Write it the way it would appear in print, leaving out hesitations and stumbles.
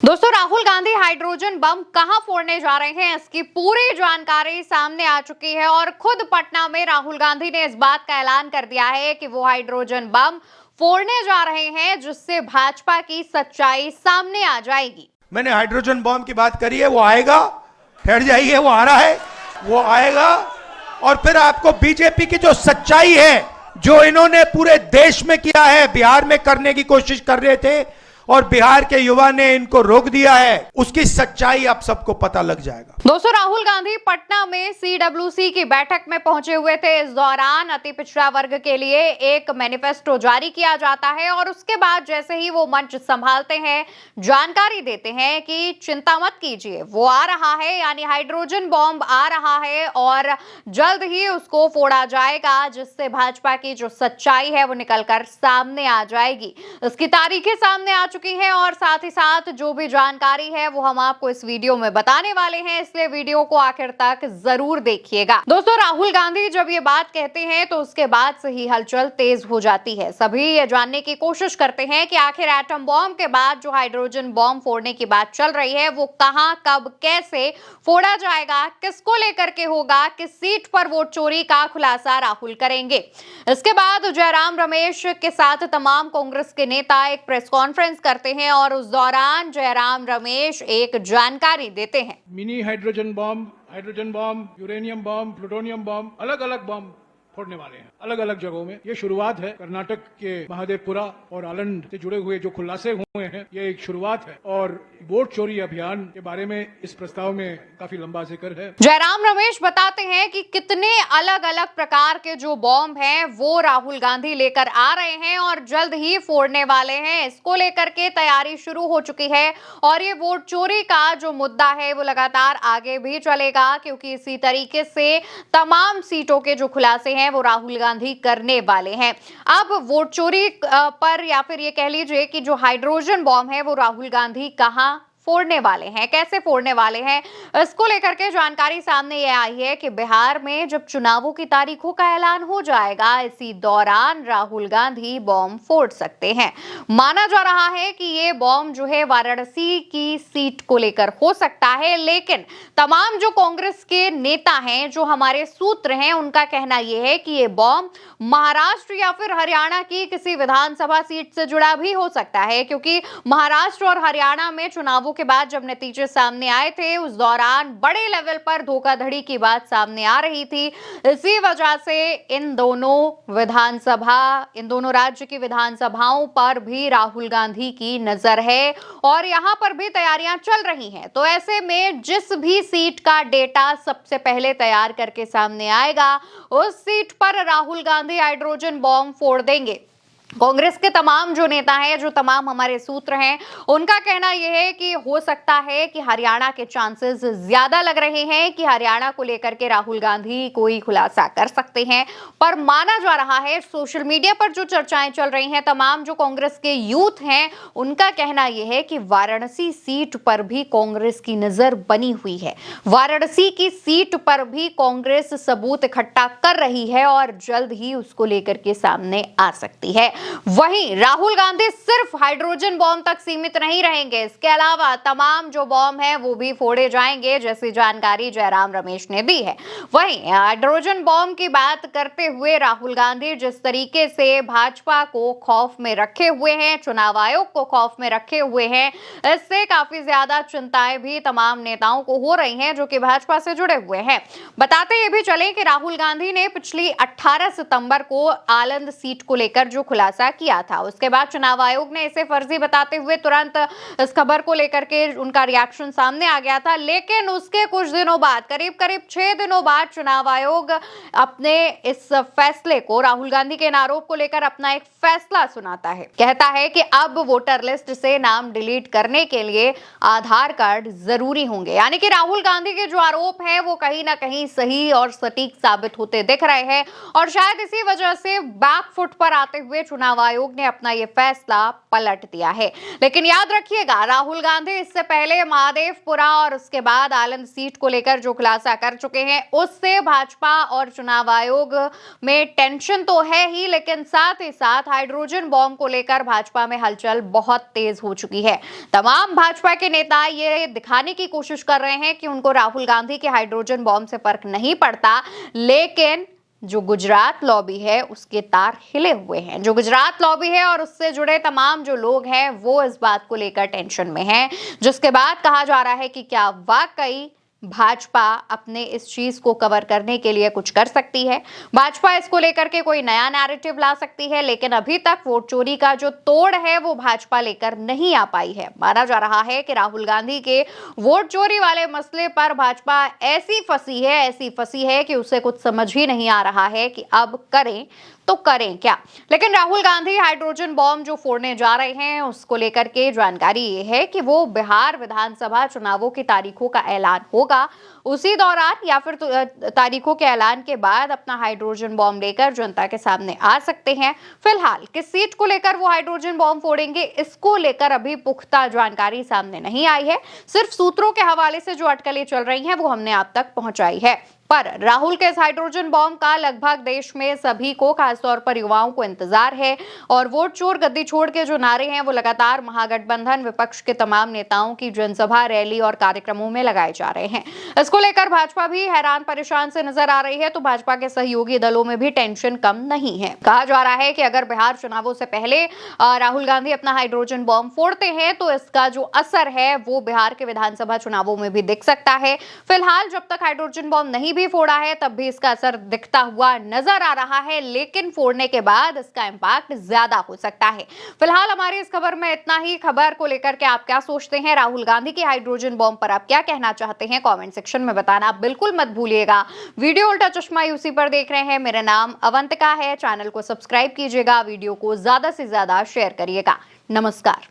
दोस्तों, Rahul Gandhi hydrogen bomb कहां फोड़ने जा रहे हैं, इसकी पूरी जानकारी सामने आ चुकी है और खुद पटना में राहुल गांधी ने इस बात का ऐलान कर दिया है कि वो हाइड्रोजन बम फोड़ने जा रहे हैं, जिससे भाजपा की सच्चाई सामने आ जाएगी। मैंने हाइड्रोजन बम की बात करी है, वो आएगा, ठहर जाइए, वो आ रहा है, वो आएगा और फिर आपको बीजेपी की जो सच्चाई है, जो इन्होंने पूरे देश में किया है, बिहार में करने की कोशिश कर रहे थे और बिहार के युवा ने इनको रोक दिया है, उसकी सच्चाई आप सबको पता लग जाएगा। दोस्तों, राहुल गांधी पटना में सीडब्ल्यूसी की बैठक में पहुंचे हुए थे। इस दौरान अति पिछड़ा वर्ग के लिए एक मैनिफेस्टो जारी किया जाता है और उसके बाद जैसे ही वो मंच संभालते हैं, जानकारी देते हैं कि चिंता मत कीजिए, वो आ रहा है, यानी हाइड्रोजन बॉम्ब आ रहा है और जल्द ही उसको फोड़ा जाएगा, जिससे भाजपा की जो सच्चाई है वो निकलकर सामने आ जाएगी। इसकी तारीखें सामने आ चुकी है और साथ ही साथ जो भी जानकारी है वो हम आपको इस वीडियो में बताने वाले हैं, इसलिए वीडियो को आखिर तक जरूर देखिएगा। दोस्तों, राहुल गांधी जब ये बात कहते हैं तो उसके बाद से ही हलचल तेज हो जाती है। सभी ये जानने की कोशिश करते हैं कि आखिर एटम बॉम्ब के बाद जो हाइड्रोजन बॉम्ब फोड़ने की बात चल रही है वो कहां, कब, कैसे फोड़ा जाएगा, किसको लेकर के होगा, किस सीट पर वोट चोरी का खुलासा राहुल करेंगे। इसके बाद जयराम रमेश के साथ तमाम कांग्रेस के नेता एक प्रेस कॉन्फ्रेंस करते हैं और उस दौरान जयराम रमेश एक जानकारी देते हैं। मिनी हाइड्रोजन बम, यूरेनियम बम, प्लूटोनियम बम, अलग अलग बम फोड़ने वाले हैं अलग अलग जगहों में। ये शुरुआत है। कर्नाटक के महादेवपुरा और आलंद से जुड़े हुए जो खुलासे हुए हैं, ये एक शुरुआत है और वोट चोरी अभियान के बारे में इस प्रस्ताव में काफी लंबा जिक्र है। जयराम रमेश बताते हैं कि कितने अलग अलग प्रकार के जो बॉम्ब हैं वो राहुल गांधी लेकर आ रहे हैं और जल्द ही फोड़ने वाले हैं। इसको लेकर के तैयारी शुरू हो चुकी है और ये वोट चोरी का जो मुद्दा है वो लगातार आगे भी चलेगा, क्योंकि इसी तरीके से तमाम सीटों के जो खुलासे हैं वो राहुल गांधी करने वाले हैं। अब वोट चोरी पर या फिर ये कह लीजिए कि जो हाइड्रोजन बॉम्ब है वो राहुल गांधी कहां फोड़ने वाले हैं, कैसे फोड़ने वाले हैं, इसको लेकर के जानकारी सामने ये आई है कि बिहार में जब चुनावों की तारीखों का ऐलान हो जाएगा, इसी दौरान राहुल गांधी बॉम्ब फोड़ सकते हैं। माना जा रहा है कि ये बॉम्ब जो है वाराणसी की सीट को लेकर हो सकता है, लेकिन तमाम जो कांग्रेस के नेता हैं, जो हमारे सूत्र हैं, उनका कहना यह है कि ये बॉम्ब महाराष्ट्र या फिर हरियाणा की किसी विधानसभा सीट से जुड़ा भी हो सकता है, क्योंकि महाराष्ट्र और हरियाणा में चुनावों के बाद जब नतीजे सामने आए थे उस दौरान बड़े लेवल पर धोखाधड़ी की बात सामने आ रही थी। इसी वजह से इन दोनों राज्य की विधानसभाओं पर भी राहुल गांधी की नजर है और यहां पर भी तैयारियां चल रही हैं। तो ऐसे में जिस भी सीट का डेटा सबसे पहले तैयार करके सामने आएगा, उस सीट पर राहुल गांधी हाइड्रोजन बॉम्ब फोड़ देंगे। कांग्रेस के तमाम जो नेता हैं, जो तमाम हमारे सूत्र हैं, उनका कहना यह है कि हो सकता है कि हरियाणा के चांसेस ज्यादा लग रहे हैं कि हरियाणा को लेकर के राहुल गांधी कोई खुलासा कर सकते हैं। पर माना जा रहा है, सोशल मीडिया पर जो चर्चाएं चल रही हैं, तमाम जो कांग्रेस के यूथ हैं, उनका कहना यह है कि वाराणसी सीट पर भी कांग्रेस की नजर बनी हुई है। वाराणसी की सीट पर भी कांग्रेस सबूत इकट्ठा कर रही है और जल्द ही उसको लेकर के सामने आ सकती है। वहीं राहुल गांधी सिर्फ हाइड्रोजन बॉम्ब तक सीमित नहीं रहेंगे, इसके अलावा तमाम जो बॉम्ब हैं वो भी फोड़े जाएंगे, जैसी जानकारी जयराम रमेश ने दी है। वहीं हाइड्रोजन बॉम्ब की बात करते हुए राहुल गांधी जिस तरीके से भाजपा को खौफ में रखे हुए हैं, चुनाव आयोग को खौफ में रखे हुए हैं, इससे काफी ज्यादा चिंताएं भी तमाम नेताओं को हो रही हैं जो कि भाजपा से जुड़े हुए हैं। बताते ये भी चले कि राहुल गांधी ने पिछली 18 सितंबर को आलंद सीट को लेकर जो खुलासा किया था, उसके बाद चुनाव आयोग ने इसे फर्जी बताते हुए तुरंत इस खबर को लेकर के उनका रिएक्शन सामने आ गया था। लेकिन उसके कुछ दिनों बाद, करीब 6 दिनों बाद, चुनाव आयोग अपने इस फैसले को, राहुल गांधी के आरोप को लेकर अपना एक फैसला सुनाता है। कहता है कि अब वोटर लिस्ट से नाम डिलीट करने के लिए आधार कार्ड जरूरी होंगे। यानी कि राहुल गांधी के जो आरोप है वो कहीं ना कहीं सही और सटीक साबित होते दिख रहे हैं और शायद इसी वजह से बैक फुट पर आते हुए चुनाव आयोग ने अपना ये फैसला पलट दिया है। लेकिन याद रखिएगा, राहुल गांधी इससे पहले महादेवपुरा और उसके बाद आलंद सीट को लेकर जो खुलासा कर चुके हैं, उससे भाजपा और चुनाव आयोग में टेंशन तो है ही, लेकिन साथ ही साथ हाइड्रोजन बॉम्ब को लेकर भाजपा में हलचल बहुत तेज हो चुकी है। तमाम भाजपा के नेता ये दिखाने की कोशिश कर रहे हैं कि उनको राहुल गांधी के हाइड्रोजन बॉम्ब से फर्क नहीं पड़ता, लेकिन जो गुजरात लॉबी है उसके तार हिले हुए हैं। जो गुजरात लॉबी है और उससे जुड़े तमाम जो लोग हैं वो इस बात को लेकर टेंशन में हैं, जिसके बाद कहा जा रहा है कि क्या वाकई भाजपा अपने इस चीज को कवर करने के लिए कुछ कर सकती है, भाजपा इसको लेकर के कोई नया नैरेटिव ला सकती है। लेकिन अभी तक वोट चोरी का जो तोड़ है वो भाजपा लेकर नहीं आ पाई है। माना जा रहा है कि राहुल गांधी के वोट चोरी वाले मसले पर भाजपा ऐसी फंसी है कि उसे कुछ समझ ही नहीं आ रहा है कि अब करें तो करें क्या। लेकिन राहुल गांधी हाइड्रोजन बॉम्ब जो फोड़ने जा रहे हैं उसको लेकर के जानकारी ये है कि वो बिहार विधानसभा चुनावों की तारीखों का ऐलान होगा, उसी दौरान या फिर तारीखों के ऐलान के बाद अपना हाइड्रोजन बॉम्ब लेकर जनता के सामने आ सकते हैं। फिलहाल किस सीट को लेकर वो हाइड्रोजन बॉम्ब फोड़ेंगे, इसको लेकर अभी पुख्ता जानकारी सामने नहीं आई है। सिर्फ सूत्रों के हवाले से जो अटकलें चल रही हैं वो हमने आप तक पहुंचाई है। पर राहुल के इस हाइड्रोजन बॉम्ब का लगभग देश में सभी को, खासतौर पर युवाओं को इंतजार है और वोट चोर गद्दी छोड़ के जो नारे हैं वो लगातार महागठबंधन विपक्ष के तमाम नेताओं की जनसभा, रैली और कार्यक्रमों में लगाए जा रहे हैं। इसको लेकर भाजपा भी हैरान परेशान से नजर आ रही है, तो भाजपा के सहयोगी दलों में भी टेंशन कम नहीं है। कहा जा रहा है कि अगर बिहार चुनावों से पहले राहुल गांधी अपना हाइड्रोजन बॉम्ब फोड़ते हैं तो इसका जो असर है वो बिहार के विधानसभा चुनावों में भी दिख सकता है। फिलहाल जब तक हाइड्रोजन बॉम्ब नहीं भी फोड़ा है तब भी इसका असर दिखता हुआ नजर आ रहा है, लेकिन फोड़ने के बाद इसका इंपैक्ट ज्यादा हो सकता है। फिलहाल हमारी इस खबर में इतना ही। खबर को लेकर के आप क्या सोचते हैं, राहुल गांधी की हाइड्रोजन बॉम्ब पर आप क्या कहना चाहते हैं, कमेंट सेक्शन में बताना बिल्कुल मत भूलिएगा। वीडियो उल्टा चश्मा यूसी पर देख रहे हैं, मेरा नाम अवंतिका है। चैनल को सब्सक्राइब कीजिएगा, वीडियो को ज्यादा से ज्यादा शेयर करिएगा। नमस्कार।